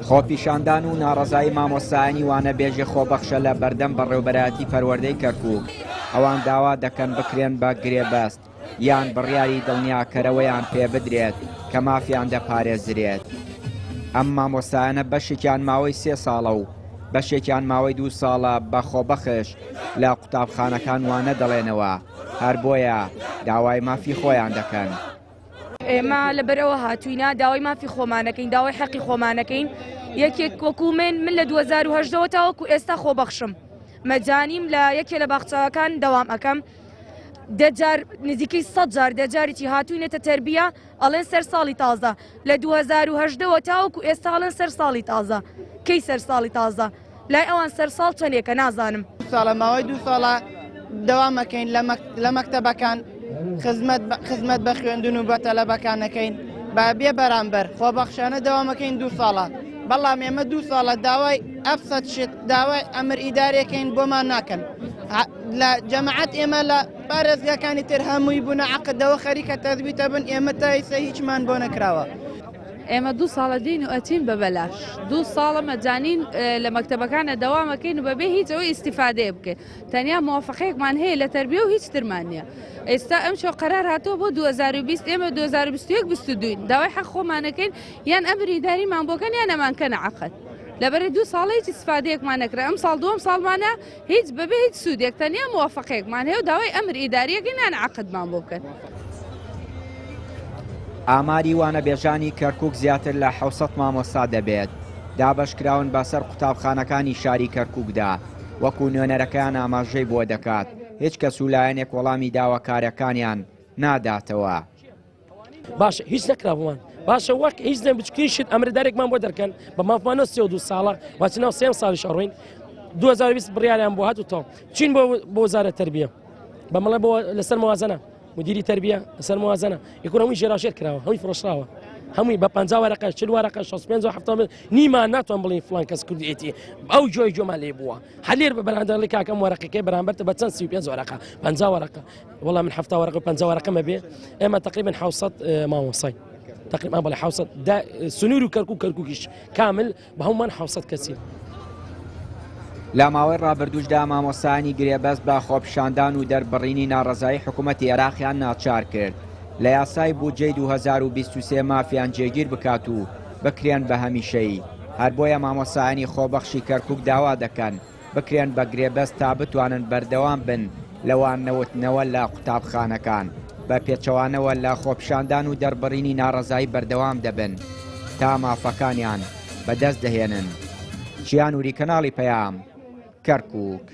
خۆپیشاندان و ناڕەزایی مامۆستایانی وانە بێژی خۆبەخشە لە بەردەم بەڕێوەبەرایەتی پەروەردەی کەرکووک. ئەوان داوا دەکەن بکرێن بە گرێبەست یان بڕیاری دڵنیاکەرەوەیان پێ بدرێت کە مافیان دەپارێزرێت. ئەم مامۆستایانە بەشێکیان ماوەی 3 ساڵە و بەشێکیان ماوەی 2 ساڵە بە خۆبەخش لە قوتابخانەکان وانە دەڵێنەوە، هەر بۆیە داوای مافی خۆیان دەکەن. ئێمە لەبەرەوە هاتووینە داوای مافی خۆمانەکەین، داوای حەقی خۆمانەکەین. یەکێک وەکو من لە 2010 تاوەکو ئێستا خۆبەخشم مەجانیم لە یەکێ لە باخچەکان دەوام ئەەکەم. دەجار نزیکەی 100 جار دەجارێکی هاتووینێتە تەربیە ئەڵێن سەر ساڵی تازە، لە 2010 تاوەکو ئێستا ئەڵێن سەر ساڵی تازە. کەی سەر ساڵی تازە؟ لای ئەوان سەر ساڵ چەندێکە نازانم. ساڵە ماوەی 2 ساڵە دەوامەکەین لە مەکتەبەکان خزمەت بە خوێندن و بە تەلەبەکانەکەین با بێ بەرامبەر خۆبەخشانە دەوامەکەین 2 ساڵە. بەڵام ئێمە 2 ساڵە داوای ئەفسەد شت داوای ئەمر ئیدارێکەین بۆمان ناکەن. لە جەماعەت ئێمە لە پارێزگاکانی تر هەمووی بوونە عەقدەوە خەریکە تەثبیتە بن، ئێمە تا ئێستا هیچمان بۆ نەکراوە. ئێمە 2 ساڵە دین و ئەچین بە بەلاش، 2 ساڵە مەجانین لە مەکتەبەکانە دەوامەکەین و بەبێ هیچ ئەوەی ئیسیفادەیە بکەین. تەنیا موافقەیەکمان هەیە لە تەربیە و هیچ ترمان نییە. ئێستا ئەم شەو قەرار هاتووە بۆ 2020، ئێمە 2021-22 داوای حەق خۆمانەکەین، یان ئەمر ئیداریمان بۆکەن یان ئەمانکەنە عەقد. لەبەرەی 2 ساڵە هیچ ئیسیفادەیەکمان نەکرا. ئەم ساڵ دووەم ساڵمانە هیچ بەبێ هیچ سوودێک، تەنیا موافقەیەکمان هەیە و داوای ئەمر ئیداریەکەین یان عەقدمان بۆ بکەن. ئاماری وانەبێژانی کەرکووک زیاتر لە 700 مامۆستا دەبێت. دابەشکراون بەسەر قوتابخانەکانی شاری کەرکووکدا، وەکو نوێنەرەکان ئاماژەی بۆ دەکات. هیچ کەس و لایەنێک وەڵامی داواکاریەکانیان ناداتەوە. باش هیچ نەکرابووان. باشە وەک هیچ دەم بچکیشت ئەمردارێکمان بۆ دەرکەن بە مافمانە 32 ساڵە واچنەوە 3 ساڵی شەڕۆین 2020 بڕیاریان بۆ هاتووتەوە چین بۆ وەزارەت تەربیە بەمەڵێ بۆ لەسەر موازنە مدیری تەربیە لەسەر موازنە یەکۆن هەمووی ژێراشێت کراوە، هەمووی فرۆشراوە، هەمووی بە 50 وەرەقە 40 وەرەقە 65 70 نیمان ناتوان بڵین فڵان کەس کوردیەتی ئەو جۆی جۆمان لێ بووە. هەلێر بە بەرهەندەڵی کاکەم وەرەقەکەی بەرامبەرتە بە چەند 35 وەرەقە 50 وەرەقە وەڵام من 70 وەرەقە 50 وەرەقەمە بێ ئێمە تقریبا 700 مامۆسای تقریبا بەڵێ 700 سنوور و کەرکووکیش کامل بە هەمومان 700 کەسی. لە ماوەی ڕابردووشدا مامۆستایانی گرێبەست بە خۆپیشاندان و دەربڕینی ناڕەزایی حکوومەتی عێراقیان ناچار کرد. لە یاسای بودجەی 2023 مافیان جێگیر بکات و بکرێن بە هەمیشەیی. هەر بۆیە مامۆستایانی خۆبەخشی کەرکووک داوا دەکەن بکرێن بە گرێبەست تا بتوانن بەردەوام بن لەوان نەوتنەوە لە قوتابخانەکان، بە پێچەوانەوە لە خۆپیشاندان و دەربڕینی ناڕەزایی بەردەوام دەبن تا مافەکانیان بەدەست دەهێنن. چیان وری کەناڵی پەیام کەرکووک.